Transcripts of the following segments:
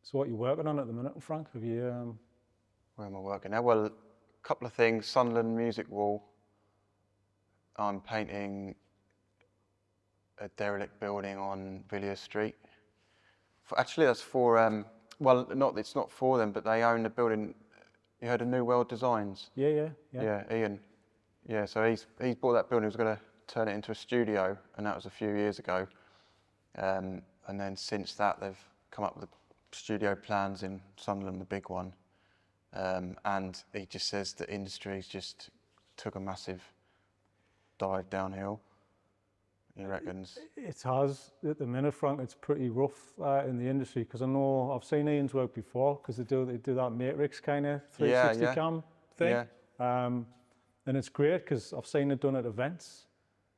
So what are you working on at the minute, Frank? Have you? Where am I working now? Well, a couple of things. Sunderland music wall. I'm painting a derelict building on Villiers Street. Actually, that's for, it's not for them, but they own the building. You heard of New World Designs? Yeah. Yeah, Ian. Yeah, so he's bought that building. He was going to turn it into a studio, and that was a few years ago. And then since that, they've come up with the studio plans in Sunderland, the big one. And he just says the industry's just took a massive dive downhill. He reckons. It has at the minute, Frank. It's pretty rough in the industry because I know I've seen Ian's work before because they do that matrix kind of 360 Yeah. cam thing. Yeah. And it's great because I've seen it done at events,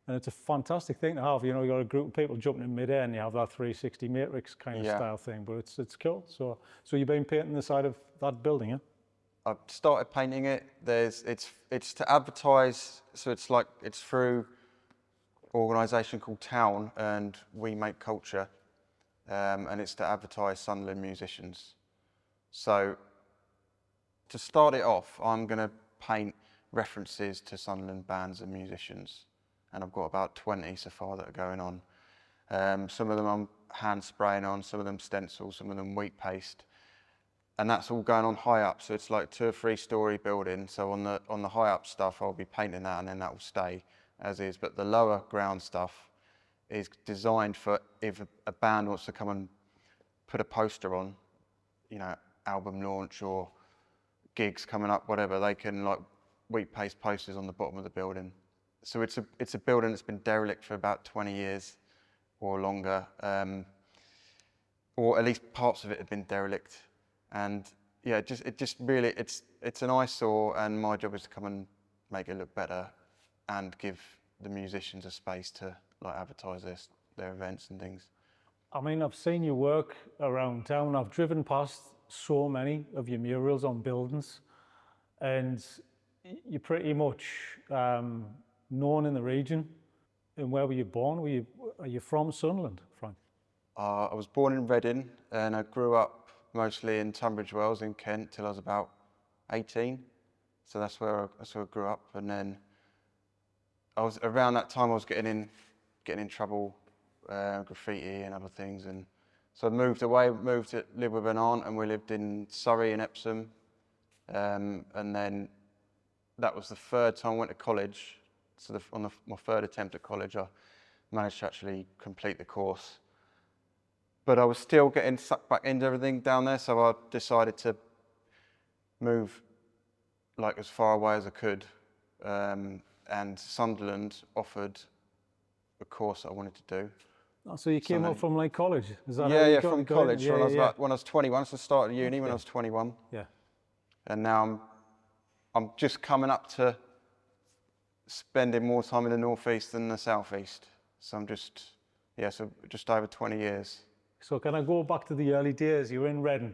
and it's a fantastic thing to have. You know, you got a group of people jumping in midair, and you have that 360 matrix kind of style thing. But it's cool. So you've been painting the side of that building, yeah? I've started painting it. It's to advertise, so it's through organisation called Town, and We Make Culture, and it's to advertise Sunderland musicians. So to start it off, I'm going to paint references to Sunderland bands and musicians, and I've got about 20 so far that are going on. Some of them I'm hand spraying on, some of them stencil, some of them wheat paste, and that's all going on high up. So it's like 2 or 3 story building. So on the high up stuff, I'll be painting that, and then that will stay as is. But the lower ground stuff is designed for if a band wants to come and put a poster on, you know, album launch or gigs coming up, whatever, they can like wheat paste posters on the bottom of the building. So it's a building that's been derelict for about 20 years or longer, or at least parts of it have been derelict. And yeah, it's an eyesore, and my job is to come and make it look better and give the musicians a space to like advertise their events and things. I mean, I've seen your work around town. I've driven past so many of your murals on buildings, and you're pretty much known in the region. And where were you born? Are you from Sunderland, Frank? I was born in Reading, and I grew up mostly in Tunbridge Wells in Kent till I was about 18. So that's where I grew up. And then around that time I was getting in trouble, graffiti and other things. And so I moved to live with an aunt, and we lived in Surrey and Epsom. And then that was the 3rd time I went to college. So my 3rd attempt at college, I managed to actually complete the course. But I was still getting sucked back into everything down there, so I decided to move like as far away as I could. And Sunderland offered a course that I wanted to do. Oh, so you came up from like college? Is that yeah, from college. When I was 21, so I started uni when I was 21. Yeah. And now I'm just coming up to spending more time in the northeast than the southeast. So I'm just over 20 years. So can I go back to the early days? You were in Reading,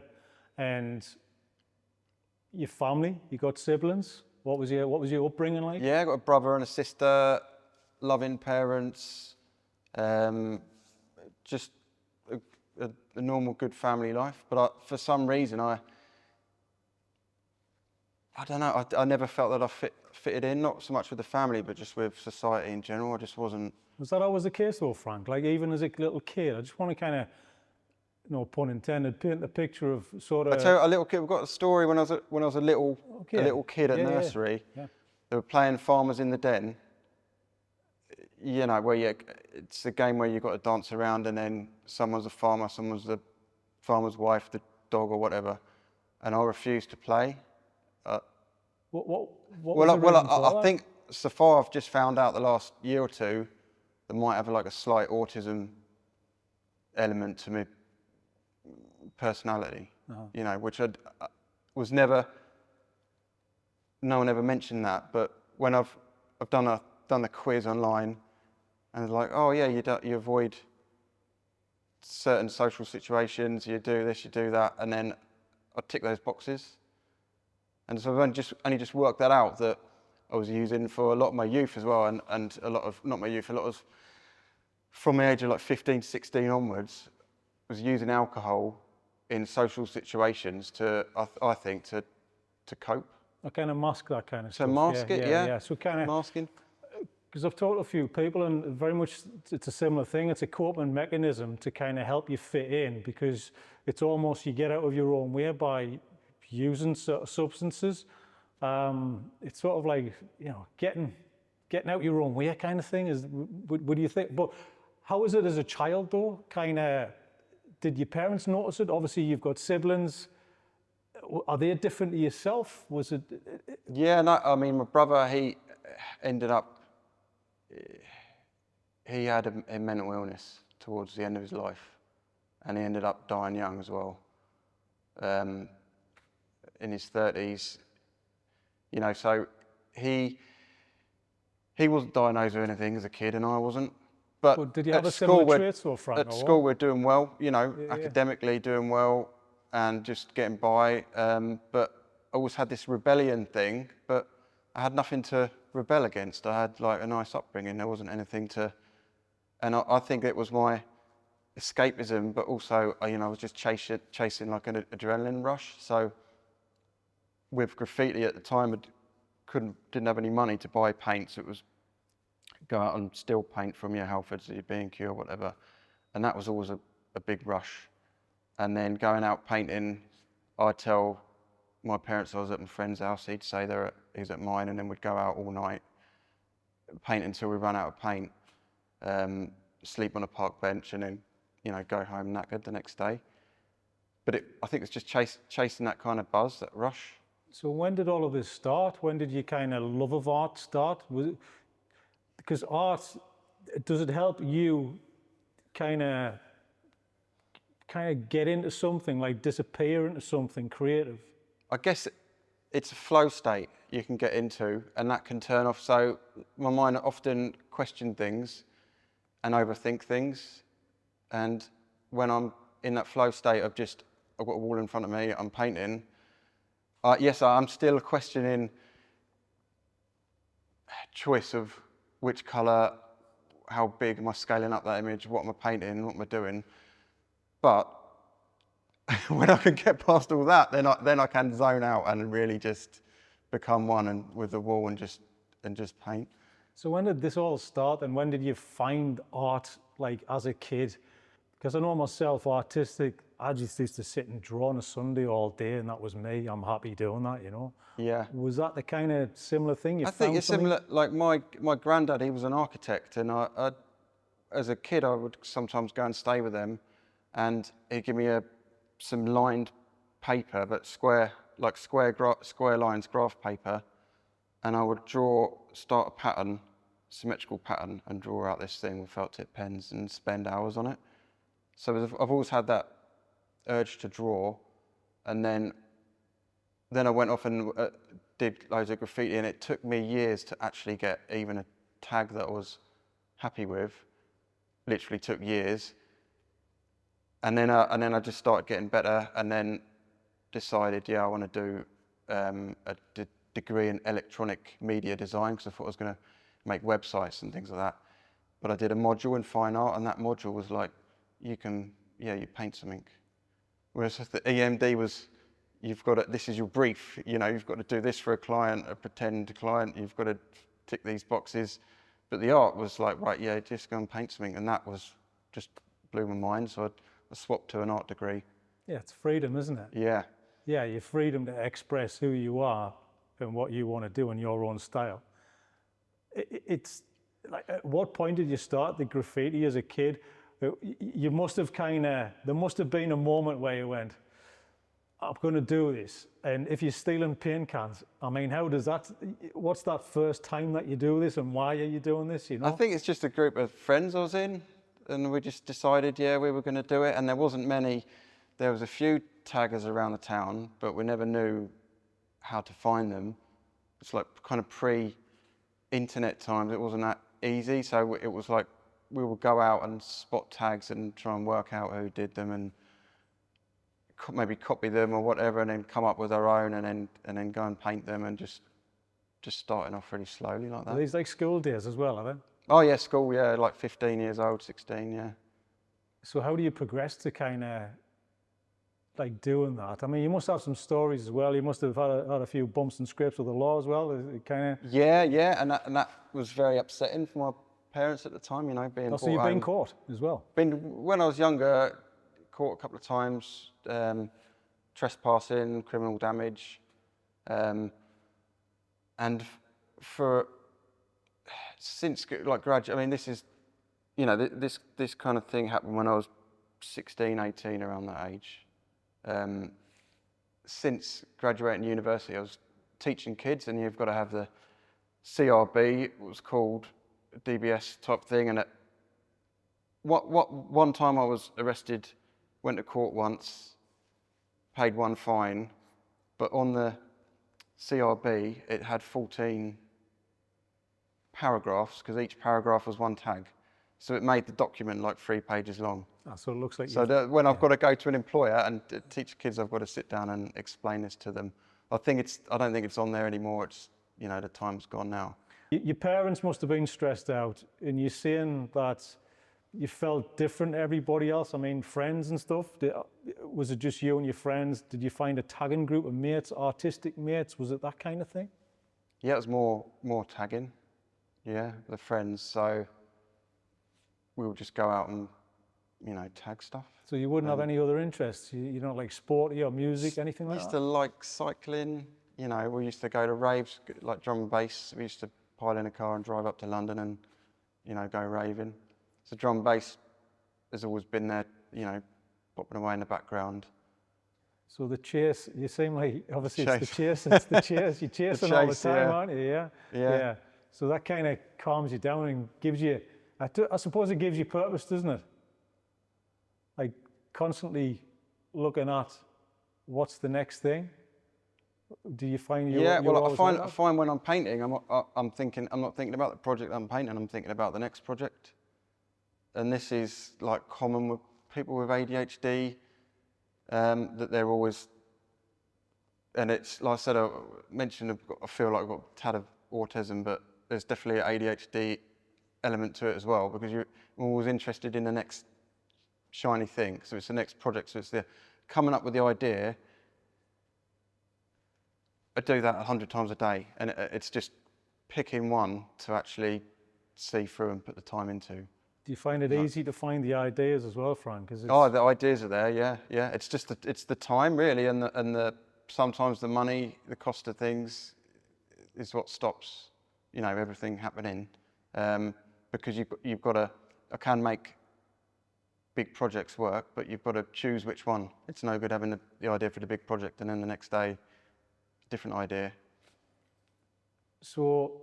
and your family, you got siblings. What was your upbringing like? Yeah, I got a brother and a sister, loving parents, just a normal good family life. But for some reason, I don't know, I never felt that I fitted in, not so much with the family, but just with society in general. I just wasn't. Was that always the case though, Frank? Like even as a little kid, I just want to kind of, no pun intended, paint the picture of sort of. I tell you, a little kid. We've got a story when I was a little kid at nursery. Yeah. They were playing Farmers in the Den. You know, it's a game where you've got to dance around, and then someone's a farmer, someone's the farmer's wife, the dog or whatever, and I refused to play. I think so far I've just found out the last year or two that might have like a slight autism element to me personality, you know, which I was never. No one ever mentioned that, but when I've done the quiz online, and they're like, oh yeah, you avoid certain social situations, you do this, you do that, and then I tick those boxes, and so I've only just worked that out that I was using for a lot of my youth as well, and a lot of from the age of like 15, 16 onwards, was using alcohol in social situations to, I think, to cope. I kind of mask that kind of To stuff. mask it, yeah. So kind of, Masking. because I've talked to a few people, and very much it's a similar thing. It's a coping mechanism to kind of help you fit in, because it's almost you get out of your own way by using sort of substances. It's sort of like, you know, getting out your own way kind of thing. What do you think? But how was it as a child though? Kind of, did your parents notice it? Obviously, you've got siblings. Are they different to yourself? Was it? Yeah, no, I mean, my brother, he ended up, he had a mental illness towards the end of his life, and he ended up dying young as well, in his 30s. You know, so he wasn't diagnosed with anything as a kid, and I wasn't. But Well, did you have a similar traits or Frank? at school we're doing well, you know, academically doing well and just getting by. But I always had this rebellion thing, but I had nothing to rebel against. I had like a nice upbringing. There wasn't anything to, and I think it was my escapism, but also, you know, I was just chasing like an adrenaline rush. So with graffiti at the time, I didn't have any money to buy paint, so it was go out and steal paint from your Halfords, your B&Q or whatever, and that was always a big rush. And then going out painting, I'd tell my parents I was at my friend's house, he'd say he's at mine, and then we'd go out all night, paint until we ran out of paint, sleep on a park bench, and then, you know, go home knackered the next day. But I think it's just chasing that kind of buzz, that rush. So when did all of this start? When did your kind of love of art start? Because art, does it help you kind of get into something, like disappear into something creative? I guess it's a flow state you can get into, and that can turn off. So my mind often question things and overthink things. And when I'm in that flow state of just, I've got a wall in front of me, I'm painting, yes, I'm still questioning choice of which colour, how big am I scaling up that image, what am I painting, what am I doing. But when I can get past all that, then I can zone out and really just become one and with the wall and just paint. So when did this all start, and when did you find art, like as a kid? Because I know myself, artistic, I just used to sit and draw on a Sunday all day, and that was me. I'm happy doing that, you know? Yeah. Was that the kind of similar thing? I think it's similar, like my granddad, he was an architect, and I as a kid, I would sometimes go and stay with them, and he'd give me some lined paper, but square lines, graph paper, and I would start a pattern, symmetrical pattern, and draw out this thing with felt tip pens and spend hours on it. So I've always had that urge to draw, and then I went off and did loads of graffiti, and it took me years to actually get even a tag that I was happy with. Literally took years. And then I just started getting better, and then decided, yeah, I want to do a degree in electronic media design, because I thought I was going to make websites and things like that. But I did a module in fine art, and that module was like, you paint something. Whereas the EMD was, this is your brief, you know, you've got to do this for a client, a pretend client, you've got to tick these boxes. But the art was like, right, yeah, just go and paint something, and that was just blew my mind. So I swapped to an art degree. Yeah, it's freedom, isn't it? Yeah. Yeah, your freedom to express who you are and what you want to do in your own style. It's like, at what point did you start the graffiti as a kid? You must have there must have been a moment where you went, I'm going to do this. And if you're stealing paint cans, I mean, what's that first time that you do this, and why are you doing this, you know? I think it's just a group of friends I was in, and we just decided, yeah, we were going to do it. And there wasn't many, there was a few taggers around the town, but we never knew how to find them. It's like kind of pre-internet times, it wasn't that easy. So it was like, we would go out and spot tags and try and work out who did them, and maybe copy them or whatever, and then come up with our own, and then go and paint them, and just starting off really slowly like that. Are these like school days as well, are they? Oh yeah, school, yeah, like 15 years old, 16, yeah. So how do you progress to kind of like doing that? I mean, you must have some stories as well. You must have had a few bumps and scrapes with the law as well. It kind of. Yeah, and that was very upsetting for my parents at the time, you know, being Also, brought you've been home. caught as well. When I was younger, caught a couple of times, trespassing, criminal damage, and for since like graduate. I mean, this is, you know, this kind of thing happened when I was 16, 18, around that age. Since graduating university, I was teaching kids, and you've got to have the CRB, it was called, DBS type thing. And one time I was arrested, went to court once, paid one fine, but on the CRB it had 14 paragraphs, because each paragraph was one tag. So it made the document like 3 pages long. So it looks like. So that when I've got to go to an employer and teach kids, I've got to sit down and explain this to them. I don't think it's on there anymore. It's, you know, the time's gone now. Your parents must have been stressed out, and you're saying that you felt different to everybody else. I mean, friends and stuff. Was it just you and your friends? Did you find a tagging group of mates, artistic mates? Was it that kind of thing? Yeah, it was more tagging. Yeah, the friends. So we would just go out and, you know, tag stuff. So you wouldn't have any other interests? You don't like sporty or music, anything like I used that? to like cycling. You know, we used to go to raves, like drum and bass. We used to pile in a car and drive up to London and, you know, go raving. So drum and bass has always been there, you know, popping away in the background. So the chase, you seem like, obviously Chase. it's the chase, it's the chase. You're chasing all the chase, time, yeah. aren't you? Yeah. Yeah. So that kind of calms you down and gives you, I suppose it gives you purpose, doesn't it? Like constantly looking at what's the next thing. Do you find you're Yeah, well, always I find when I'm painting, I'm not thinking about the project I'm painting, I'm thinking about the next project. And this is like common with people with ADHD, that they're always, and it's like I said, I mentioned I feel like I've got a tad of autism, but there's definitely an ADHD element to it as well, because you're always interested in the next shiny thing. So it's the next project. So it's the coming up with the idea. I do that 100 times a day, and it's just picking one to actually see through and put the time into. Do you find it easy to find the ideas as well, Frank? Oh, the ideas are there, yeah. It's just it's the time really, and the sometimes the money, the cost of things, is what stops, you know, everything happening. Because you've got to, I can make big projects work, but you've got to choose which one. It's no good having the idea for the big project and then the next day, different idea. So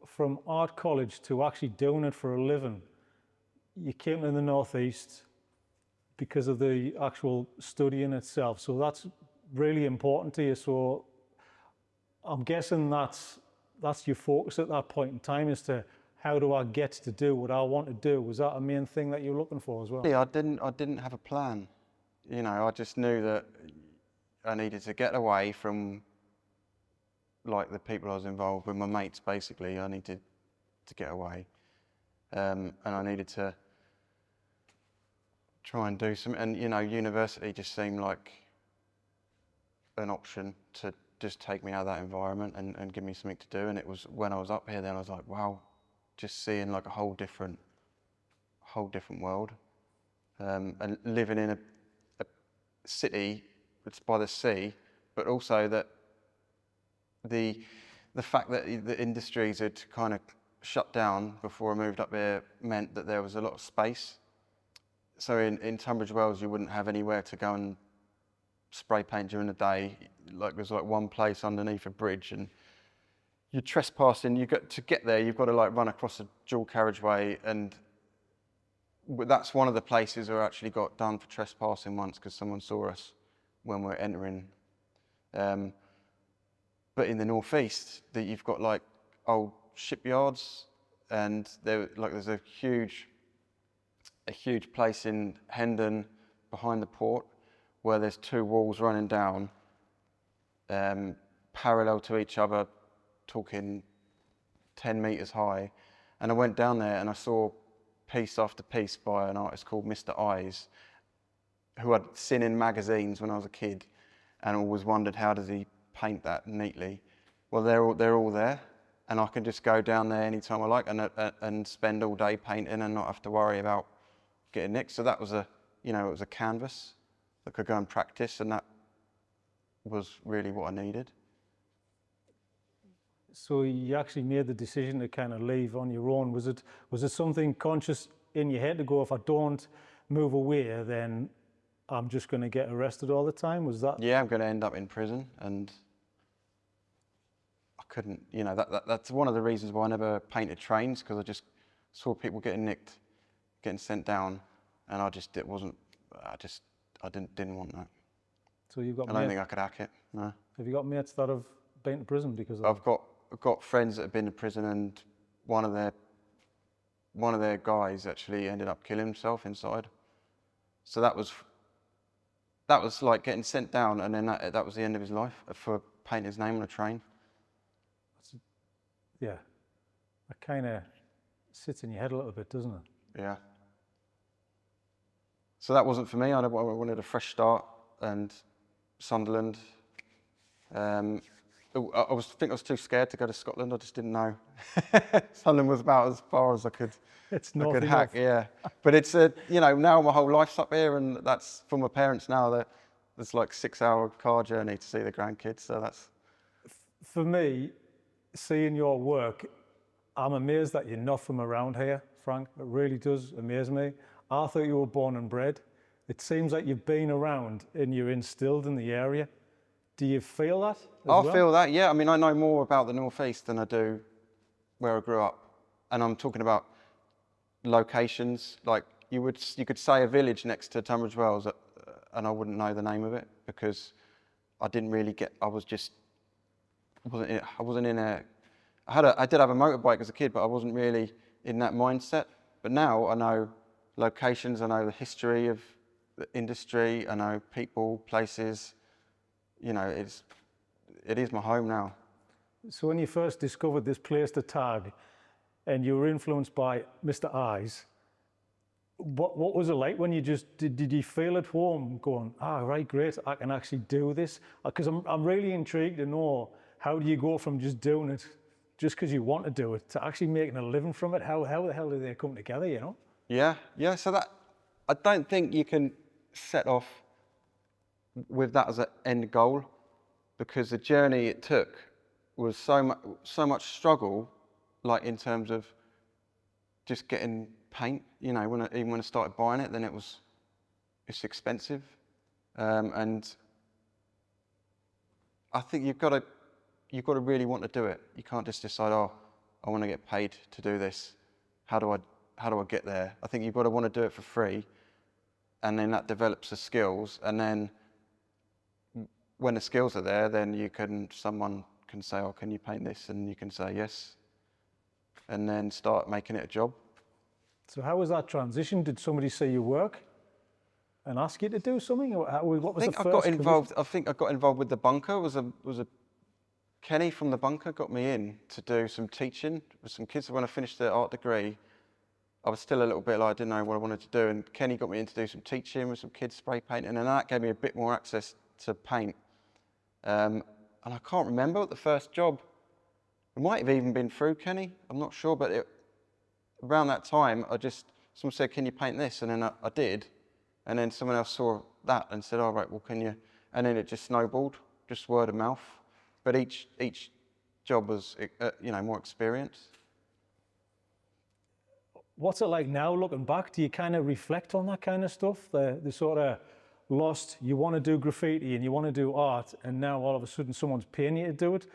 from art college to actually doing it for a living, you came to the Northeast because of the actual studying itself. So that's really important to you. So I'm guessing that's your focus at that point in time, as to how do I get to do what I want to do? Was that a main thing that you're looking for as well? Yeah, I didn't have a plan. You know, I just knew that I needed to get away from like the people I was involved with, my mates basically. I needed to get away, and I needed to try and do some. And you know, university just seemed like an option to just take me out of that environment and give me something to do. And it was when I was up here, then I was like, wow, just seeing like a whole different world, and living in a city that's by the sea, but also that the fact that the industries had kind of shut down before I moved up here meant that there was a lot of space. So in Tunbridge Wells, you wouldn't have anywhere to go and spray paint during the day. Like there's like one place underneath a bridge, and you're trespassing. To get there, you've got to like run across a dual carriageway, and that's one of the places I actually got done for trespassing once, because someone saw us when we were entering. But in the northeast, that you've got like old shipyards, and there's a huge place in Hendon behind the port where there's 2 walls running down, parallel to each other, talking 10 meters high. And I went down there and I saw piece after piece by an artist called Mr. Eyes, who I'd seen in magazines when I was a kid, and always wondered how does he paint that neatly. Well, they're all there, and I can just go down there anytime I like and spend all day painting and not have to worry about getting nicked. So that was it was a canvas that could go and practice, and that was really what I needed. So you actually made the decision to kind of leave on your own. Was it something conscious in your head to go, if I don't move away, then I'm just going to get arrested all the time? Was that? Yeah, I'm going to end up in prison, and I couldn't. That's one of the reasons why I never painted trains, because I just saw people getting nicked, getting sent down, and I didn't want that. So you've got. I don't think I could hack it. No. Have you got mates that have been to prison because of that? I've got friends that have been to prison, and one of their guys actually ended up killing himself inside. So that was like getting sent down, and then that was the end of his life for painting his name on a train. Yeah, that kind of sits in your head a little bit, doesn't it? Yeah. So that wasn't for me. I wanted a fresh start, and Sunderland. I think I was too scared to go to Scotland. I just didn't know. Sunderland was about as far as I could. It's not enough. Hack, yeah. But it's now my whole life's up here, and that's for my parents now. There's like 6-hour car journey to see the grandkids. So that's. For me, seeing your work, I'm amazed that you're not from around here, Frank. It really does amaze me. I thought you were born and bred. It seems like you've been around and you're instilled in the area. Do you feel that? I feel that, yeah. I mean, I know more about the North East than I do where I grew up. And I'm talking about locations. Like you could say a village next to Tunbridge Wells, and I wouldn't know the name of it, because I didn't really get. I wasn't in a. I did have a motorbike as a kid, but I wasn't really in that mindset. But now I know locations. I know the history of the industry. I know people, places. It is my home now. So when you first discovered this place to tag, and you were influenced by Mr. Eyes, what was it like when you just did you feel at home going, right, great, I can actually do this? Because I'm really intrigued to know, how do you go from just doing it just because you want to do it to actually making a living from it? How the hell do they come together, Yeah. So that, I don't think you can set off with that as an end goal, because the journey it took was so much struggle, like in terms of just getting paint. Even when I started buying it, then it's expensive, and I think you've got to really want to do it. You can't just decide, I want to get paid to do this. How do I get there? I think you've got to want to do it for free, and then that develops the skills, and then when the skills are there, then someone can say, can you paint this? And you can say yes, and then start making it a job. So how was that transition? Did somebody see your work and ask you to do something? Or what was the first? I think I got involved with the bunker. Kenny from the bunker got me in to do some teaching with some kids. When I finished the art degree, I was still a little bit like I didn't know what I wanted to do, and Kenny got me in to do some teaching with some kids spray painting, and that gave me a bit more access to paint. And I can't remember what the first job. It might have even been through Kenny. I'm not sure, but around that time, someone said, "Can you paint this?" And then I did, and then someone else saw that and said, "All right, well, can you?" And then it just snowballed, just word of mouth. But each job was, more experience. What's it like now, looking back? Do you kind of reflect on that kind of stuff? The sort of lost, you want to do graffiti and you want to do art, and now all of a sudden someone's paying you to do it?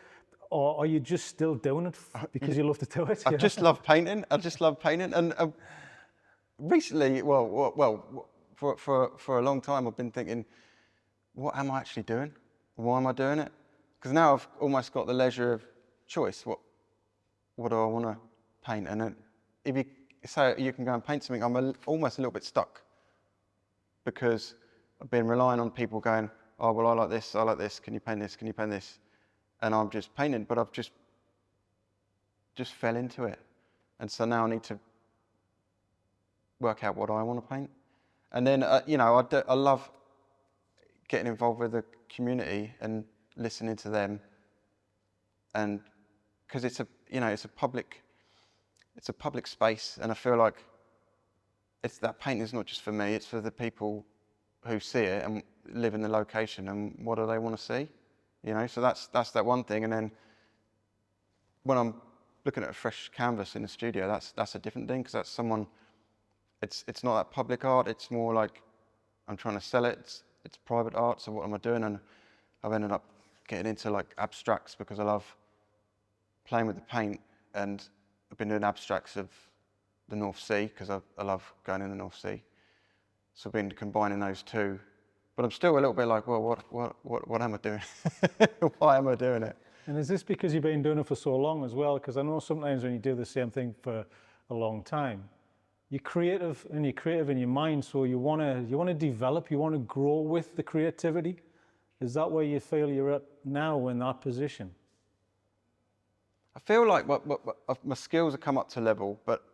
Or are you just still doing it because you love to do it? I just love painting. And recently, for a long time, I've been thinking, what am I actually doing? Why am I doing it? Because now I've almost got the leisure of choice. What do I want to paint? And then if you say you can go and paint something, I'm almost a little bit stuck, because I've been relying on people going, I like this, can you paint this, can you paint this? And I'm just painting, but I've just fell into it. And so now I need to work out what I want to paint. And then, I love getting involved with the community and listening to them. And because it's a public space, and I feel like that painting is not just for me, it's for the people who see it and live in the location, and what do they want to see, so that's that one thing. And then when I'm looking at a fresh canvas in the studio, that's a different thing, because that's someone, it's not that public art, it's more like I'm trying to sell it, it's private art. So what am I doing? And I've ended up getting into like abstracts because I love playing with the paint, and I've been doing abstracts of the North Sea because I love going in the North Sea. So I've been combining those two, but I'm still a little bit like, well, what am I doing? Why am I doing it? And is this because you've been doing it for so long as well? Because I know sometimes when you do the same thing for a long time, you're creative in your mind, so you want to develop, you want to grow with the creativity. Is that where you feel you're at now, in that position? I feel like my skills have come up to level, but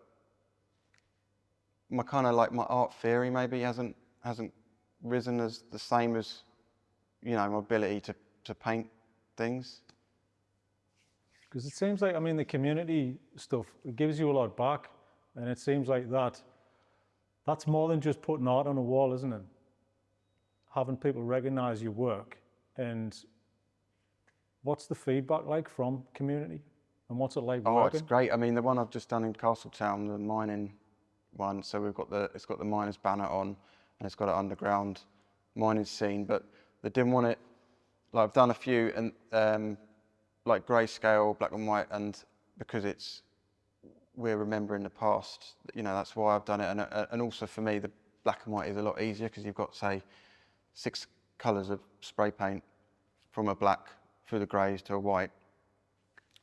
my my art theory maybe hasn't risen as the same as, my ability to paint things. Because it seems like, the community stuff, it gives you a lot back, and it seems like that's more than just putting art on a wall, isn't it? Having people recognize your work. And what's the feedback like from community? And what's it like working? Oh, it's great. The one I've just done in Castletown, the mining one, so it's got the miners banner on, and it's got an underground mining scene, but they didn't want it, like I've done a few, and like grayscale, black and white, and because we're remembering the past, that's why I've done it. And also for me, the black and white is a lot easier, because you've got, say, 6 colours of spray paint from a black through the greys to a white.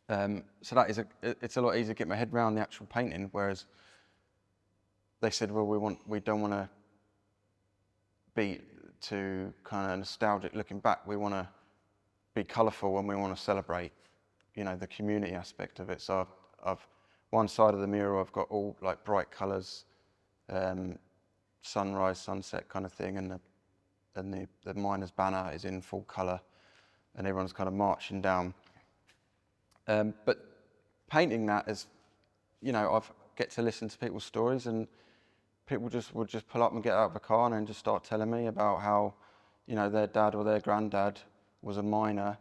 So it's a lot easier to get my head around the actual painting, whereas they said, well, we don't want to be too kind of nostalgic looking back. We want to be colourful, and we want to celebrate, the community aspect of it. So I've one side of the mural, I've got all like bright colours, sunrise, sunset kind of thing, and the miners' banner is in full colour, and everyone's kind of marching down. But painting that is, I get to listen to people's stories, and people would just pull up and get out of the car and just start telling me about how, their dad or their granddad was a miner.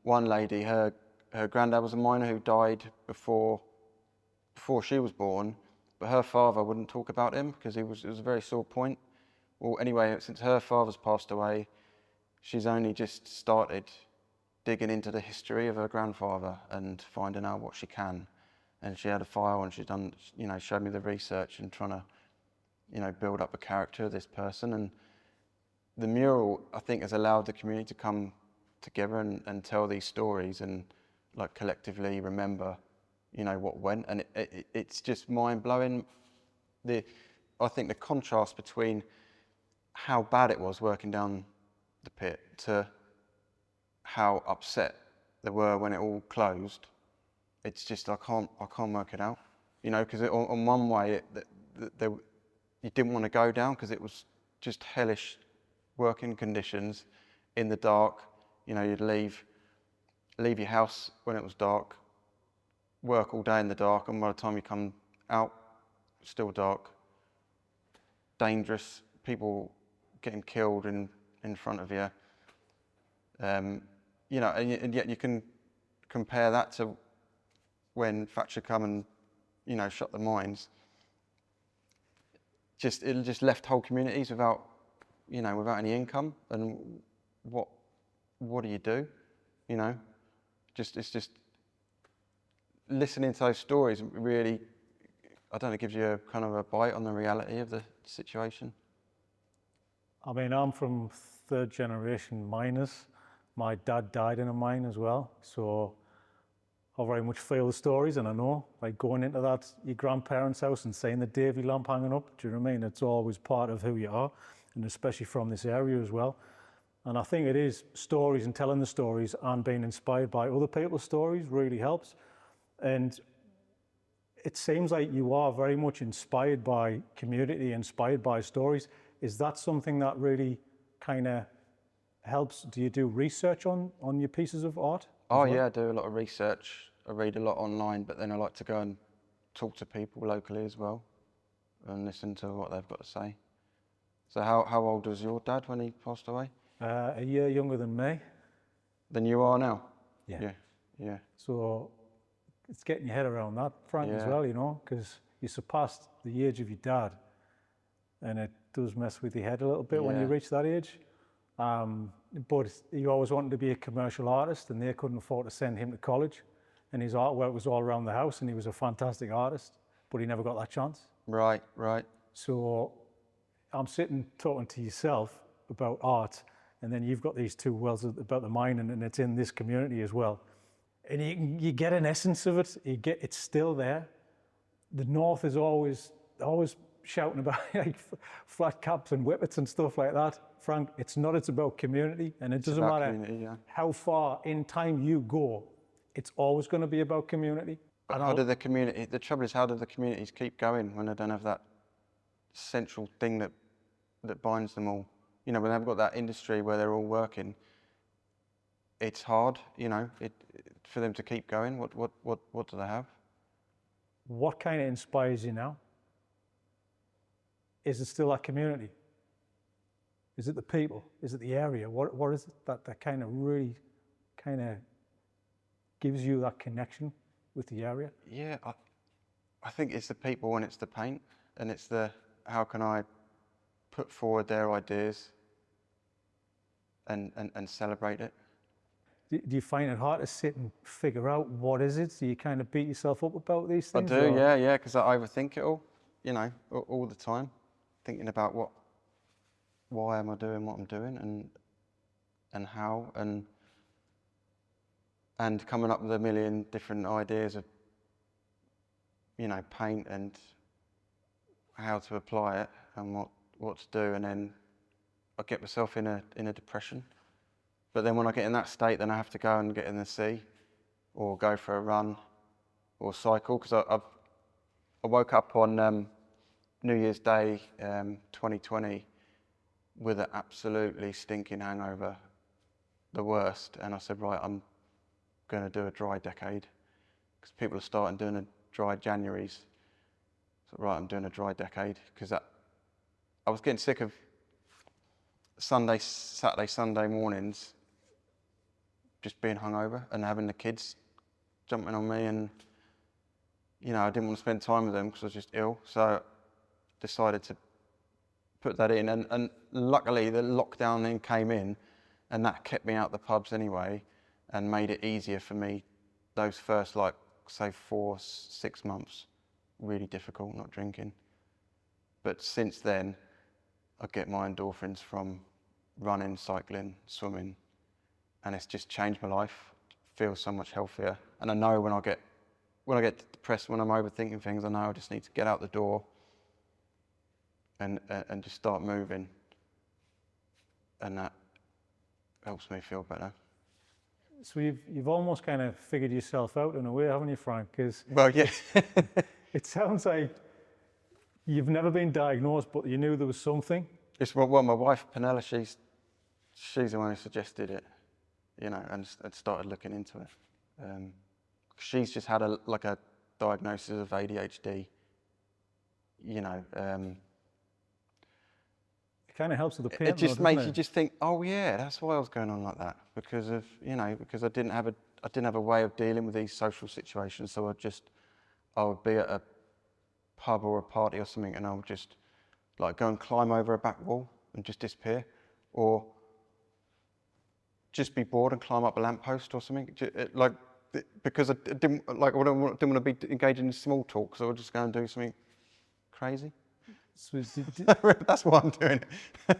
One lady, her granddad was a miner who died before she was born, but her father wouldn't talk about him because it was a very sore point. Well, anyway, since her father's passed away, she's only just started digging into the history of her grandfather and finding out what she can. And she had a file, and she's done, showed me the research and trying to, build up a character of this person. And the mural, I think, has allowed the community to come together and tell these stories and like collectively remember, what went. And it's just mind blowing. I think the contrast between how bad it was working down the pit to how upset they were when it all closed. It's just, I can't work it out, because on one way, you didn't want to go down because it was just hellish working conditions in the dark. You'd leave your house when it was dark, work all day in the dark, and by the time you come out, it's still dark. Dangerous, people getting killed in front of you. And yet you can compare that to when Thatcher come and, shut the mines. It just left whole communities without any income. And what do you do? It's just listening to those stories really, I don't know, gives you a kind of a bite on the reality of the situation. I'm from 3rd generation miners. My dad died in a mine as well, so I very much feel the stories, and I know, like going into your grandparents' house and seeing the Davy lamp hanging up, do you know what I mean? It's always part of who you are, and especially from this area as well. And I think it is stories and telling the stories and being inspired by other people's stories really helps. And it seems like you are very much inspired by community, inspired by stories. Is that something that really kind of helps? Do you do research on your pieces of art? Oh yeah, I do a lot of research. I read a lot online, but then I like to go and talk to people locally as well and listen to what they've got to say. So how old was your dad when he passed away? A year younger than me. Than you are now? Yeah. Yeah, yeah. So it's getting your head around that, Frank, as Yeah. well, you know, because you surpassed the age of your dad, and it does mess with your head a little bit when you Yeah. reach that age. But he always wanted to be a commercial artist, and they couldn't afford to send him to college. And his artwork was all around the house, and he was a fantastic artist, but he never got that chance. Right, right. So I'm sitting talking to yourself about art, and then you've got these two worlds about the mining, and it's in this community as well. And you get an essence of it. It's still there. The North is always shouting about like flat caps and whippets and stuff like that. Frank, it's not. It's about community, and it doesn't matter how far in time you go. It's always going to be about community. But how do the community? The trouble is, how do the communities keep going when they don't have that central thing that binds them all? You know, when they've got that industry where they're all working, it's hard. You know, for them to keep going. What do they have? What kind of inspires you now? Is it still that community? Is it the people? Is it the area? What is it that kind of really kind of gives you that connection with the area? Yeah, I think it's the people and it's the paint and it's the how can I put forward their ideas and celebrate it. Do you find it hard to sit and figure out what is it? Do you kind of beat yourself up about these things? I do, yeah, because I overthink it all, you know, all the time, thinking about why am I doing what I'm doing and how and coming up with a million different ideas of, you know, paint and how to apply it and what to do, and then I get myself in a depression. But then when I get in that state, then I have to go and get in the sea, or go for a run, or cycle. Because I woke up on New Year's Day 2020 with an absolutely stinking hangover, the worst. And I said, right, I'm going to do a dry decade, because people are starting doing a dry Januaries. So right, I'm doing a dry decade, because I was getting sick of Saturday, Sunday mornings just being hungover and having the kids jumping on me, and you know, I didn't want to spend time with them because I was just ill. So decided to put that in, and luckily the lockdown then came in, and that kept me out the pubs anyway, and made it easier for me. Those first, like, say 4-6 months, really difficult not drinking. But since then, I get my endorphins from running, cycling, swimming, and it's just changed my life. Feel so much healthier, and I know when I get depressed, when I'm overthinking things, I know I just need to get out the door and just start moving, and that helps me feel better. So you've almost kind of figured yourself out in a way, haven't you, Frank? Because well, yeah, it sounds like you've never been diagnosed, but you knew there was something. It's well, my wife Penella, she's the one who suggested it, you know, and started looking into it. She's just had a diagnosis of ADHD, you know. It kind of helps with the pain. It just makes you just think, oh yeah, that's why I was going on like that, because of, you know, because I didn't have a way of dealing with these social situations. So I would be at a pub or a party or something, and I would just like go and climb over a back wall and just disappear, or just be bored and climb up a lamppost or something. Like, because I didn't want to be engaging in small talk, so I would just go and do something crazy. So that's why I'm doing it.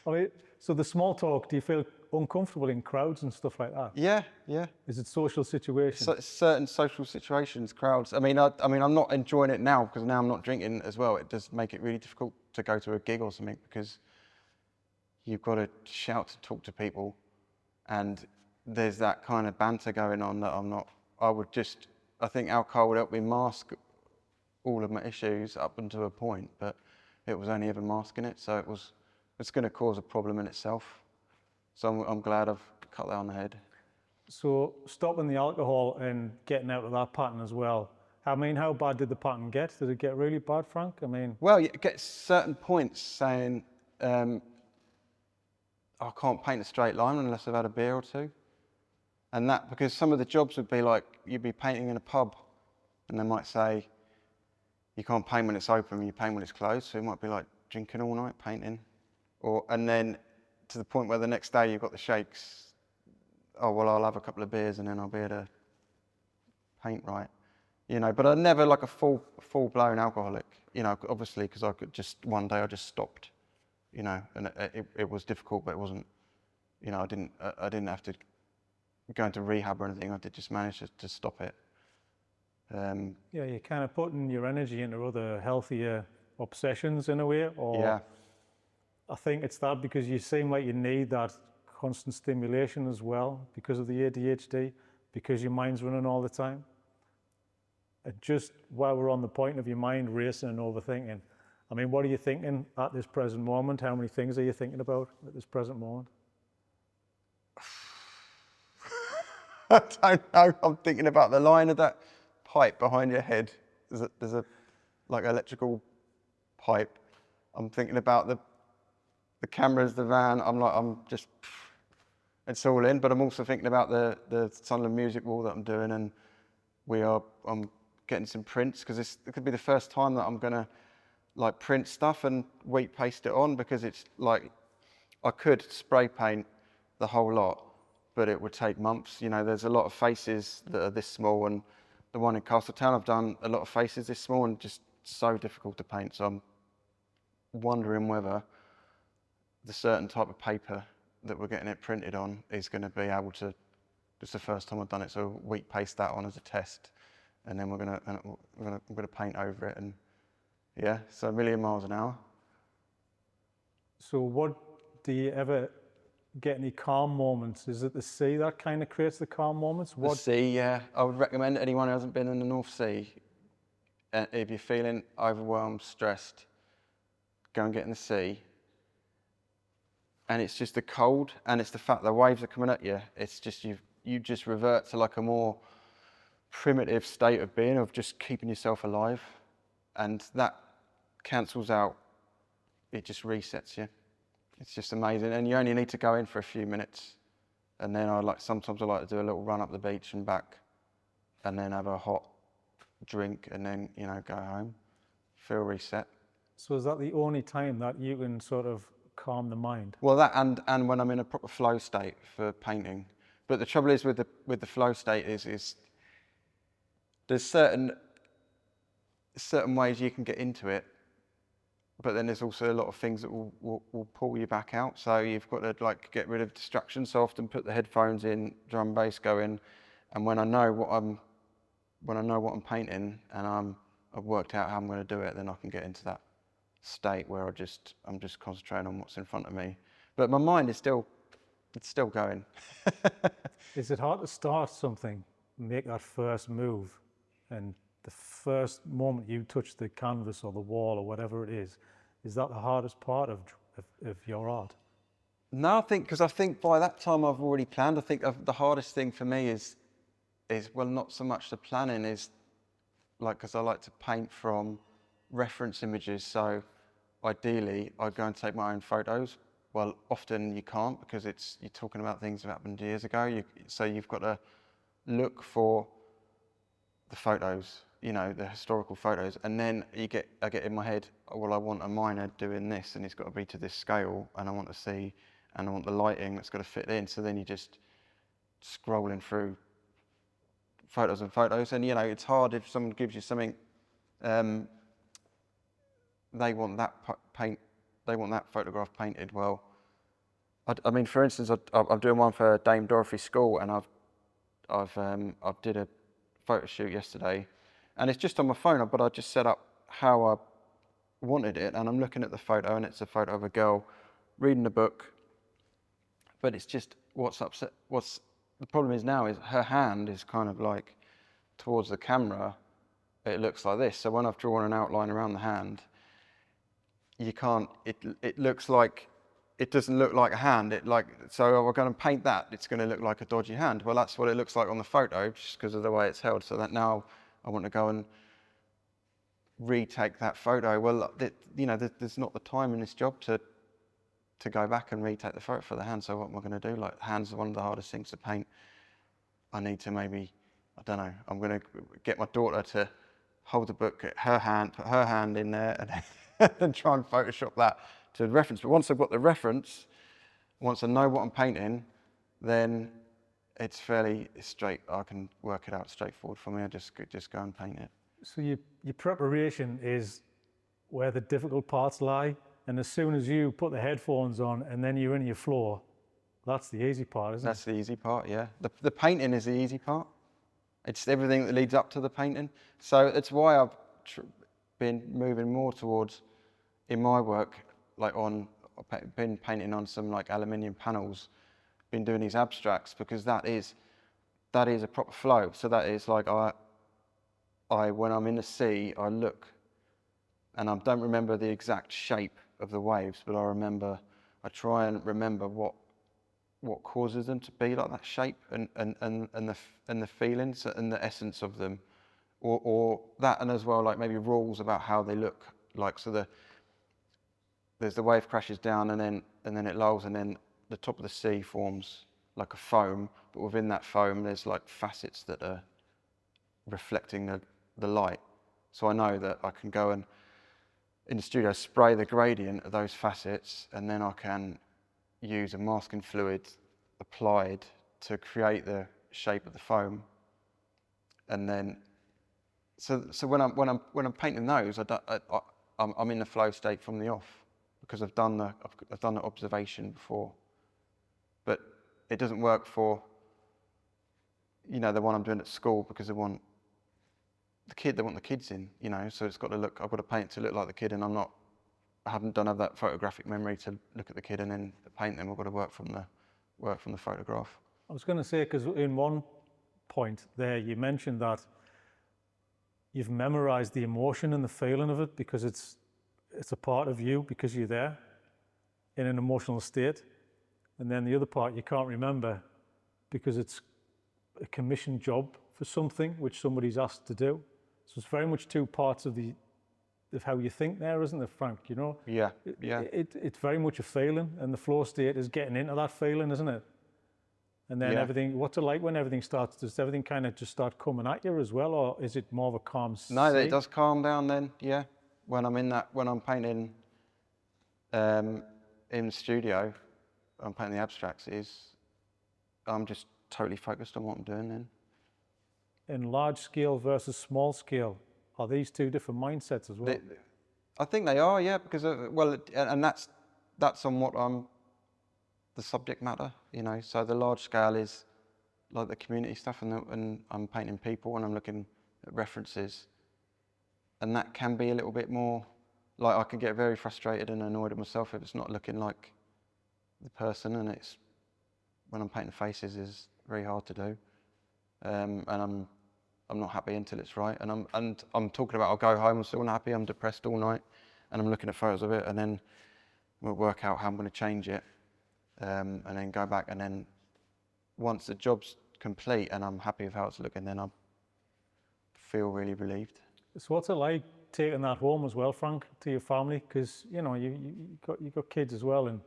I mean, so the small talk, do you feel uncomfortable in crowds and stuff like that? Yeah, yeah. Is it social situations? Certain social situations, crowds. I mean, I'm not enjoying it now because now I'm not drinking as well. It does make it really difficult to go to a gig or something, because you've got to shout to talk to people, and there's that kind of banter going on that I'm not. I think alcohol would help me mask all of my issues up until a point, but it was only ever masking it, so it's going to cause a problem in itself. So I'm glad I've cut that on the head. So stopping the alcohol and getting out of that pattern as well. I mean, how bad did the pattern get? Did it get really bad, Frank? I mean, Well, you get certain points saying, I can't paint a straight line unless I've had a beer or two. And that, because some of the jobs would be like, you'd be painting in a pub and they might say, you can't paint when it's open, you paint when it's closed. So it might be like drinking all night, painting. And then to the point where the next day you've got the shakes. Oh, well, I'll have a couple of beers and then I'll be able to paint right. You know, but I'm never like a full-blown alcoholic, you know, obviously, because one day I just stopped, you know, and it was difficult, but it wasn't, you know, I didn't have to go into rehab or anything. I did just manage to stop it. yeah, you're kind of putting your energy into other healthier obsessions in a way, or Yeah. I think it's that because you seem like you need that constant stimulation as well because of the ADHD, because your mind's running all the time. And just while we're on the point of your mind racing and overthinking, I mean, what are you thinking at this present moment? How many things are you thinking about at this present moment? I don't know. I'm thinking about the line of that pipe behind your head. There's a like electrical pipe. I'm thinking about the cameras, the van. It's all in. But I'm also thinking about the Sunderland music wall that I'm doing, and I'm getting some prints because it could be the first time that I'm gonna like print stuff and wheat paste it on, because it's like I could spray paint the whole lot, but it would take months. You know, there's a lot of faces that are this small, and the one in Castletown, I've done a lot of faces this small and just so difficult to paint. So I'm wondering whether the certain type of paper that we're getting it printed on is going to be able to. It's the first time I've done it, so wheat paste that on as a test, and then I'm gonna paint over it, and yeah, so a million miles an hour. So what do you ever get any calm moments? Is it the sea that kind of creates the calm moments? The sea, yeah. I would recommend anyone who hasn't been in the North Sea, if you're feeling overwhelmed, stressed, go and get in the sea. And it's just the cold, and it's the fact the waves are coming at you. It's just you just revert to like a more primitive state of being, of just keeping yourself alive, and that cancels out. It just resets you. It's just amazing, and you only need to go in for a few minutes, and then sometimes I like to do a little run up the beach and back, and then have a hot drink, and then go home, feel reset. So is that the only time that you can sort of calm the mind? Well, that and when I'm in a proper flow state for painting. But the trouble is with the flow state is there's certain ways you can get into it, but then there's also a lot of things that will pull you back out. So you've got to get rid of distractions. So often put the headphones in, drum bass going, and when I know what I'm painting and I've worked out how I'm going to do it, then I can get into that state where I'm just concentrating on what's in front of me. But my mind is still going. Is it hard to start something, make that first move, and the first moment you touch the canvas or the wall or whatever it is that the hardest part of your art? No, because I think by that time I've already planned. I think the hardest thing for me is well, not so much the planning, is because I like to paint from reference images. So ideally I go and take my own photos. Well, often you can't, because you're talking about things that happened years ago. So you've got to look for the photos, the historical photos, and then I get in my head, well, I want a miner doing this, and it's got to be to this scale, and I want the lighting that's got to fit in. So then you're just scrolling through photos and photos, and it's hard if someone gives you something, they want that photograph painted. Well, I mean, for instance, I'm doing one for Dame Dorothy's school, and I've did a photo shoot yesterday, and it's just on my phone, but I just set up how I wanted it, and I'm looking at the photo, and it's a photo of a girl reading a book, but it's just the problem is now is her hand is kind of like towards the camera, it looks like this. So when I've drawn an outline around the hand, you can't, it looks like, it doesn't look like a hand. So we're going to paint that, it's going to look like a dodgy hand. Well, that's what it looks like on the photo, just because of the way it's held. So that now I want to go and retake that photo. Well, there's not the time in this job to go back and retake the photo for the hand. So what am I going to do? Like, hands are one of the hardest things to paint. I need to maybe, I don't know, I'm going to get my daughter to hold the book, put her hand in there, and then try and Photoshop that to the reference. But once I've got the reference, once I know what I'm painting, then it's fairly straight. I can work it out straightforward for me. I just go and paint it. So your preparation is where the difficult parts lie, and as soon as you put the headphones on and then you're in your floor, that's the easy part, isn't it? That's the easy part, yeah. The painting is the easy part. It's everything that leads up to the painting. So it's why I've been moving more towards, in my work, I've been painting on some like aluminium panels, been doing these abstracts, because that is a proper flow. So that is like, when I'm in the sea, I look, and I don't remember the exact shape of the waves, but I try and remember what causes them to be like that shape, and the feelings and the essence of them, or that, and as well like maybe rules about how they look like. So there's the wave crashes down, and then it lulls, and then the top of the sea forms like a foam, but within that foam there's like facets that are reflecting the light. So I know that I can go and in the studio spray the gradient of those facets, and then I can use a masking fluid applied to create the shape of the foam. And then so when I'm painting those, I'm in the flow state from the off, because I've done the observation before. But it doesn't work for, the one I'm doing at school, because they want the kids in, so it's got to look, I've got to paint it to look like the kid, and I don't have that photographic memory to look at the kid and then paint them. I've got to work from the photograph. I was going to say, because in one point there you mentioned that you've memorized the emotion and the feeling of it, because it's a part of you, because you're there in an emotional state. And then the other part you can't remember, because it's a commissioned job for something which somebody's asked to do. So it's very much two parts of how you think there, isn't it, Frank? Yeah. It's very much a feeling, and the flow state is getting into that feeling, isn't it? And then everything, what's it like when everything starts? Does everything kind of just start coming at you as well, or is it more of a calm sea? No, it does calm down then, yeah. When I'm painting in the studio, I'm painting the abstracts, I'm just totally focused on what I'm doing then. In large scale versus small scale, are these two different mindsets as well? I think they are, yeah, because and that's on what the subject matter, So the large scale is like the community stuff, and I'm painting people, and I'm looking at references, and that can be a little bit more like, I can get very frustrated and annoyed at myself if it's not looking like the person, and it's, when I'm painting faces, is very hard to do, and I'm not happy until it's right, and I'm talking about, I'll go home, I'm still not happy, I'm depressed all night, and I'm looking at photos of it, and then we'll work out how I'm going to change it, and then go back, and then once the job's complete and I'm happy with how it's looking, then I feel really relieved. So what's it like taking that home as well, Frank, to your family? Because you got kids as well, and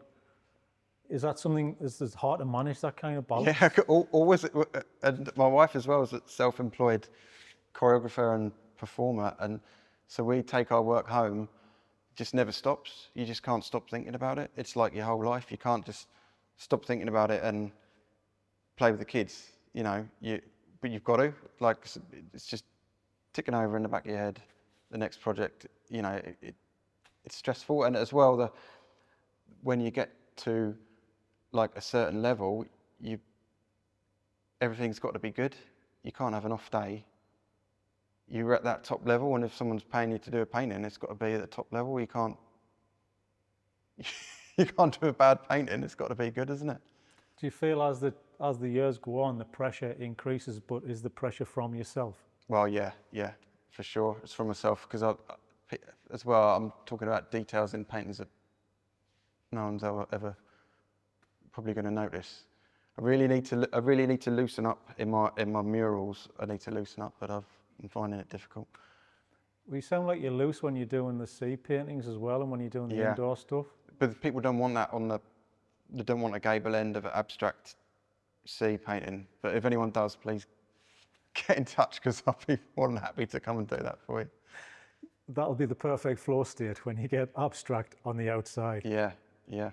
is that something that's hard to manage, that kind of balance? Yeah, always, and my wife as well is a self-employed choreographer and performer, and so we take our work home. It just never stops. You just can't stop thinking about it. It's like your whole life. You can't just stop thinking about it and play with the kids, but you've got to. Like, it's just ticking over in the back of your head. The next project, it's stressful, and as well, when you get to like a certain level, everything's got to be good. You can't have an off day. You're at that top level, and if someone's paying you to do a painting, it's got to be at the top level. You can't do a bad painting. It's got to be good, isn't it? Do you feel as the years go on, the pressure increases, but is the pressure from yourself? Well, yeah. for sure. It's for myself because as well, I'm talking about details in paintings that no one's ever probably going to notice. I really need to loosen up in my murals. I need to loosen up, but I'm finding it difficult. Well, you sound like you're loose when you're doing the sea paintings as well, and when you're doing the Yeah. indoor stuff. But people don't want that they don't want a gable end of an abstract sea painting. But if anyone does, please get in touch because I'll be more than happy to come and do that for you. That'll be the perfect flow state when you get abstract on the outside. Yeah, yeah.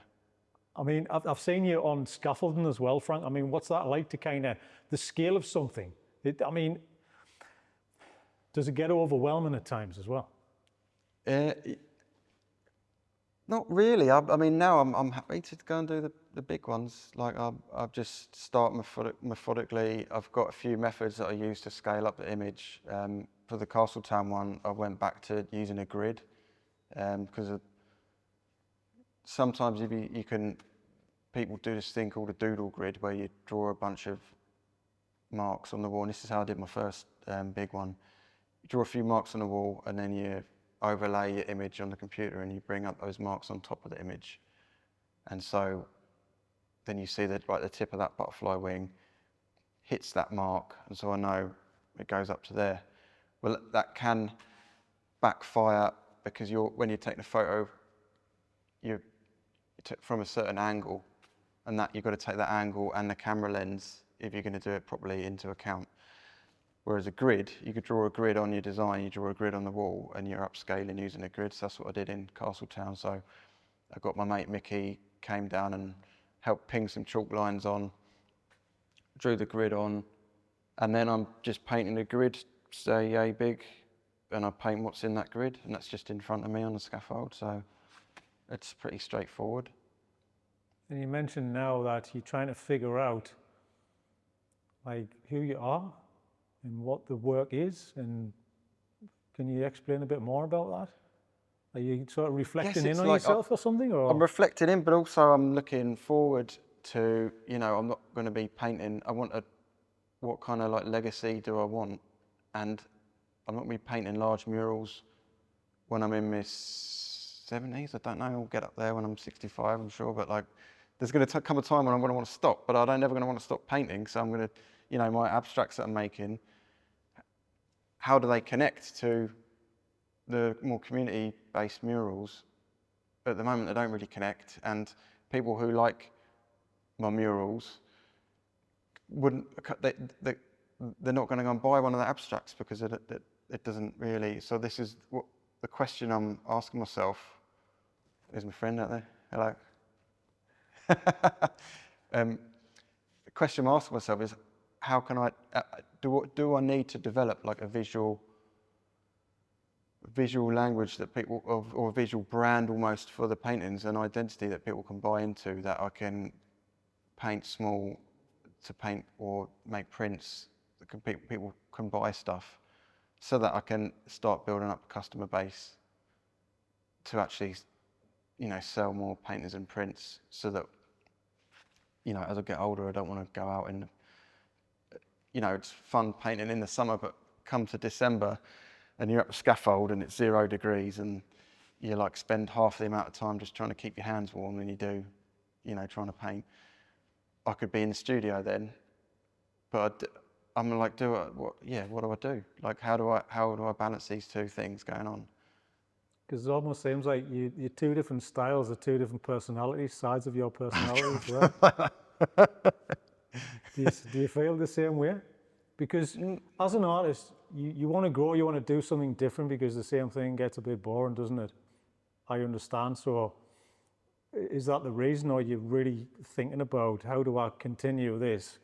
I mean, I've seen you on scaffolding as well, Frank. I mean, what's that like to kind of, the scale of something? I mean, does it get overwhelming at times as well? Not really. I mean, now I'm happy to go and do the big ones. Like I just start methodically. I've got a few methods that I use to scale up the image. For the Castletown one, I went back to using a grid because sometimes people do this thing called a doodle grid where you draw a bunch of marks on the wall. And this is how I did my first big one. You draw a few marks on the wall and then you overlay your image on the computer and you bring up those marks on top of the image. And so then you see that the tip of that butterfly wing hits that mark, and so I know it goes up to there. Well, that can backfire because when you're taking a photo, you from a certain angle, and that you've got to take that angle and the camera lens if you're going to do it properly into account. Whereas a grid, you could draw a grid on your design, you draw a grid on the wall, and you're upscaling using a grid. So that's what I did in Castletown. So I got my mate Mickey, came down and helped ping some chalk lines on, drew the grid on, and then I'm just painting the grid, say yay big, and I paint what's in that grid, and that's just in front of me on the scaffold. So it's pretty straightforward. And you mentioned now that you're trying to figure out like who you are and what the work is, and can you explain a bit more about that? Are you sort of reflecting in on yourself or something? Or? I'm reflecting in, but also I'm looking forward to, I'm not going to be painting. What kind of legacy do I want? And I'm not going to be painting large murals when I'm in my 70s. I don't know, I'll get up there when I'm 65, I'm sure, but there's going to come a time when I'm going to want to stop, but I'm never going to want to stop painting. So I'm going to, my abstracts that I'm making, how do they connect to the more community-based murals? At the moment, they don't really connect, and people who like my murals they're not going to go and buy one of the abstracts because it doesn't really. So this is what the question I'm asking myself. There's my friend out there. Hello. The question I'm asking myself is, how can I do I need to develop a visual language that people, or a visual brand almost for the paintings, an identity that people can buy into, that I can paint small to paint or make prints that people can buy stuff, so that I can start building up a customer base to actually, sell more paintings and prints, so that, as I get older, I don't want to go out and, it's fun painting in the summer, but come to December and you're at the scaffold and it's 0 degrees and you spend half the amount of time just trying to keep your hands warm than you do, trying to paint. I could be in the studio then, but I'm what do I do? How do I balance these two things going on? Because it almost seems like you're two different styles, or two different personalities, sides of your personality as well. Do you feel the same way? Because as an artist, you want to grow, you want to do something different, because the same thing gets a bit boring, doesn't it? I understand. So is that the reason, or are you really thinking about how do I continue this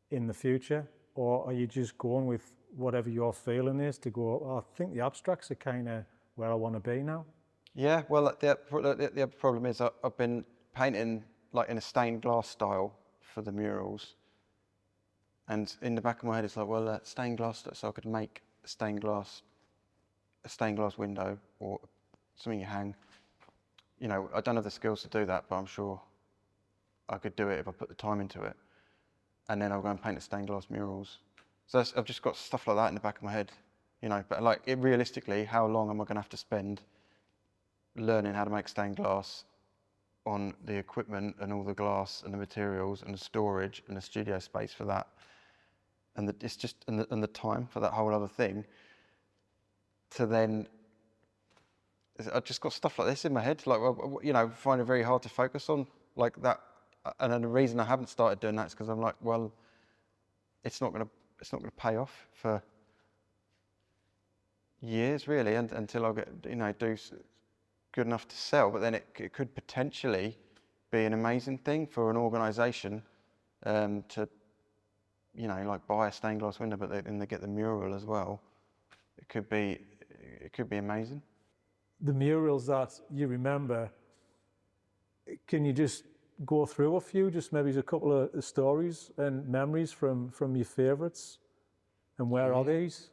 in the future? Or are you just going with whatever your feeling is to go, oh, I think the abstracts are kind of where I want to be now? Yeah, well, the other problem is I've been painting in a stained glass style for the murals. And in the back of my head, it's stained glass, so I could make a stained glass window or something you hang. I don't have the skills to do that, but I'm sure I could do it if I put the time into it. And then I'll go and paint the stained glass murals. So I've just got stuff like that in the back of my head, you know, but like realistically, how long am I going to have to spend learning how to make stained glass on the equipment and all the glass and the materials and the storage and the studio space for that, and it's just and the time for that whole other thing. To then, I just got stuff like this in my head, like, you know, find it very hard to focus on like that. And then the reason I haven't started doing that is because I'm like, well, it's not gonna pay off for years really, and until I get, you know, do good enough to sell. But then it could potentially be an amazing thing for an organisation to, you know, like buy a stained glass window, but then they get the mural as well. It could be amazing. The murals that you remember, can you just go through a few, just maybe a couple of stories and memories from your favourites, and where are these?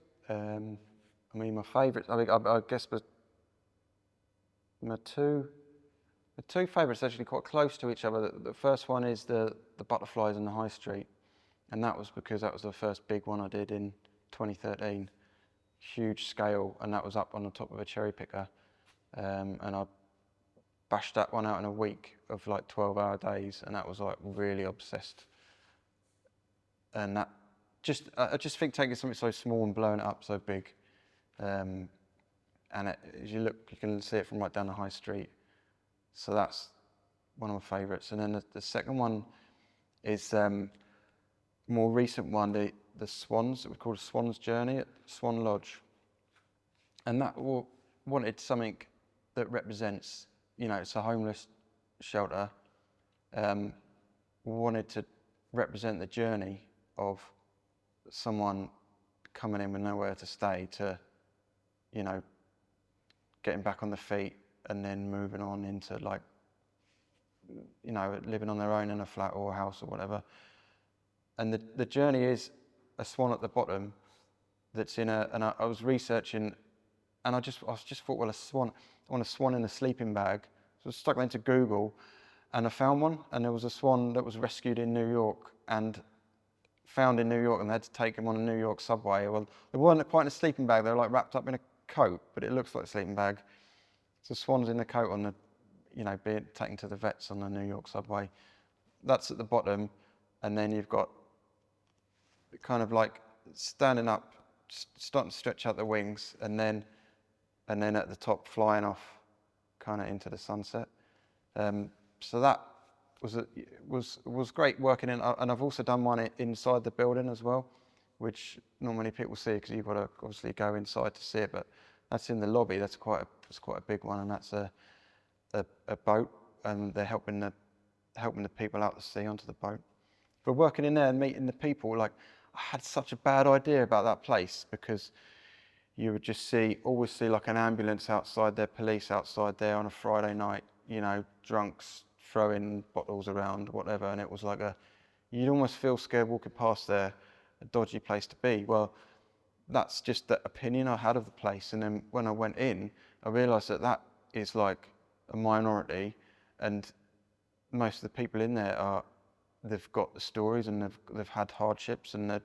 I mean, my favourites, I guess my two favourites are actually quite close to each other. The first one is the butterflies in the high street, and that was because that was the first big one I did in 2013, huge scale, and that was up on the top of a cherry picker, and I bashed that one out in a week of like 12-hour days, and that was like really obsessed. And that I just think taking something so small and blowing it up so big, and as you look, you can see it from right down the high street. So that's one of my favourites. And then the second one is more recent one, the swans. It was called Swan's Journey at Swan Lodge, and that wanted something that represents, you know, it's a homeless shelter. Wanted to represent the journey of someone coming in with nowhere to stay to, you know, getting back on their feet and then moving on into, like, you know, living on their own in a flat or a house or whatever. And the journey is a swan at the bottom that's in and I was researching, and I just thought, well, I want a swan in a sleeping bag. So I stuck that into Google, and I found one, and there was a swan that was rescued in New York and found in New York, and they had to take him on a New York subway. Well, they weren't quite in a sleeping bag, they were like wrapped up in a coat, but it looks like a sleeping bag. So swan's in the coat on the, you know, being taken to the vets on the New York subway. That's at the bottom, and then you've got kind of like standing up, starting to stretch out the wings, and then at the top flying off kind of into the sunset. So that was great working in, and I've also done one inside the building as well, which not many people see because you've got to obviously go inside to see it, but that's in the lobby. That's quite a big one, and that's a boat, and they're helping the people out to sea onto the boat. But working in there and meeting the people, like, I had such a bad idea about that place because you would just always see like an ambulance outside there, police outside there on a Friday night, you know, drunks throwing bottles around, whatever, and it was like you'd almost feel scared walking past there, a dodgy place to be. Well, that's just the opinion I had of the place, and then when I went in, I realised that is like a minority, and most of the people in there they've got the stories and they've had hardships, and they're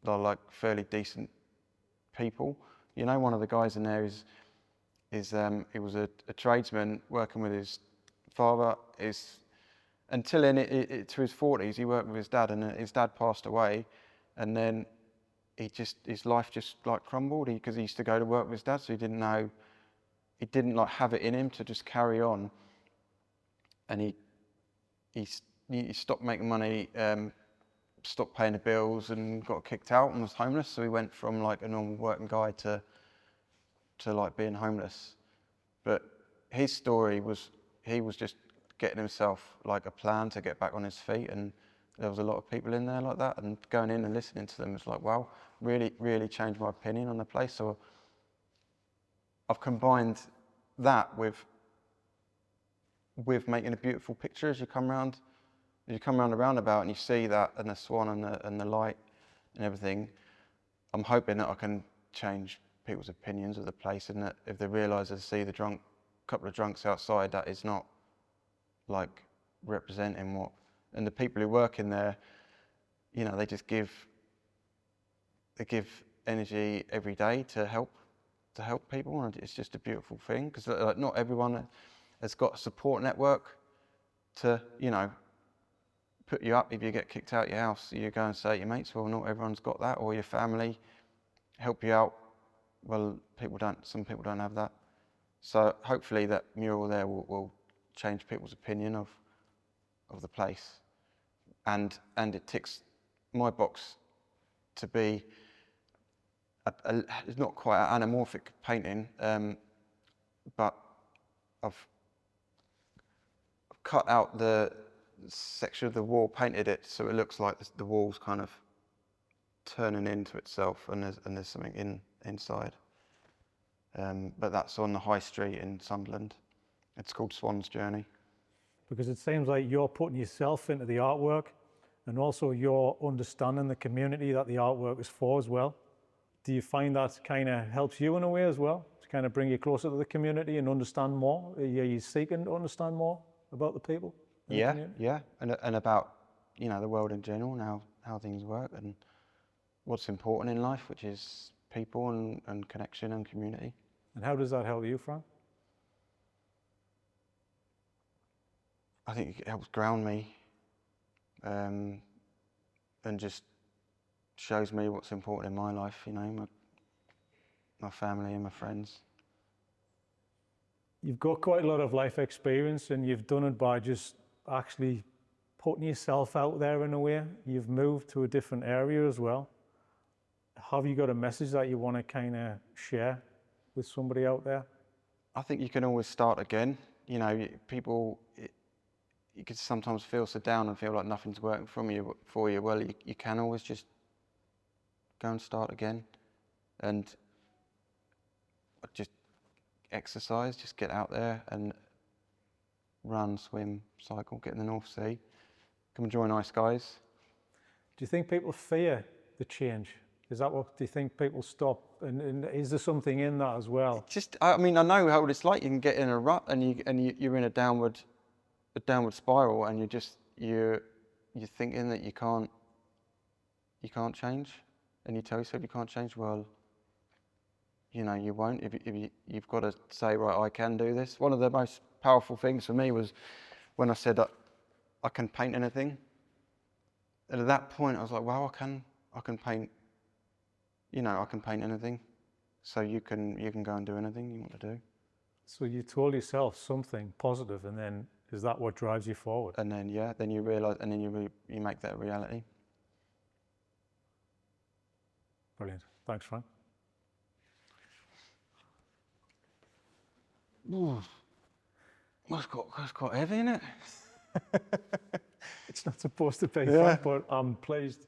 like fairly decent people. You know, one of the guys in there he was a tradesman working with his father. Until to his 40s, he worked with his dad, and his dad passed away, and then his life just like crumbled because he used to go to work with his dad, so he didn't like have it in him to just carry on, and he stopped making money, stopped paying the bills, and got kicked out and was homeless. So he went from like a normal working guy to like being homeless. But his story was, he was just getting himself like a plan to get back on his feet, and there was a lot of people in there like that, and going in and listening to them was like, wow, really, really changed my opinion on the place. So I've combined that with making a beautiful picture as you come around the roundabout and you see that and the swan and the light and everything. I'm hoping that I can change people's opinions of the place, and that if they realise they see the couple of drunks outside, that is not like representing what, and the people who work in there, you know, they give energy every day to help people, and it's just a beautiful thing because like, not everyone has got a support network to, you know, put you up if you get kicked out your house. You go and say to your mates, well, not everyone's got that, or your family help you out. Well, some people don't have that. So hopefully that mural there will change people's opinion of the place, and it ticks my box to be it's not quite an anamorphic painting, but I've cut out the section of the wall, painted it so it looks like the wall's kind of turning into itself, and there's something inside. But that's on the high street in Sunderland. It's called Swan's Journey. Because it seems like you're putting yourself into the artwork, and also you're understanding the community that the artwork is for as well. Do you find that kind of helps you in a way as well, to kind of bring you closer to the community and understand more? Are you seeking to understand more about the people in the community? Yeah, and about, you know, the world in general and how things work and what's important in life, which is people and connection and community. And how does that help you, Frank? I think it helps ground me, and just shows me what's important in my life, you know, my family and my friends. You've got quite a lot of life experience, and you've done it by just actually putting yourself out there in a way. You've moved to a different area as well. Have you got a message that you want to kind of share with somebody out there? I think you can always start again. You know, you could sometimes feel so down and feel like nothing's working for you. Well, you can always just go and start again, and just exercise, just get out there and run, swim, cycle, get in the North Sea, come and join Ice Guys. Do you think people fear the change? Is that what, do you think people stop? And is there something in that as well? I mean, I know how it's like. You can get in a rut and you're in a downward spiral, and you're thinking that you can't change, and you tell yourself you can't change. Well, you know, you won't. If you've got to say, right, I can do this. One of the most powerful things for me was when I said that I can paint anything. And at that point, I was like, wow, I can paint. You know, I can paint anything. So you can go and do anything you want to do. So you told yourself something positive, and then is that what drives you forward? And then then you realise, and then you make that a reality. Brilliant. Thanks, Frank. Ooh, that's quite heavy, isn't it? It's not supposed to be, Frank, but I'm pleased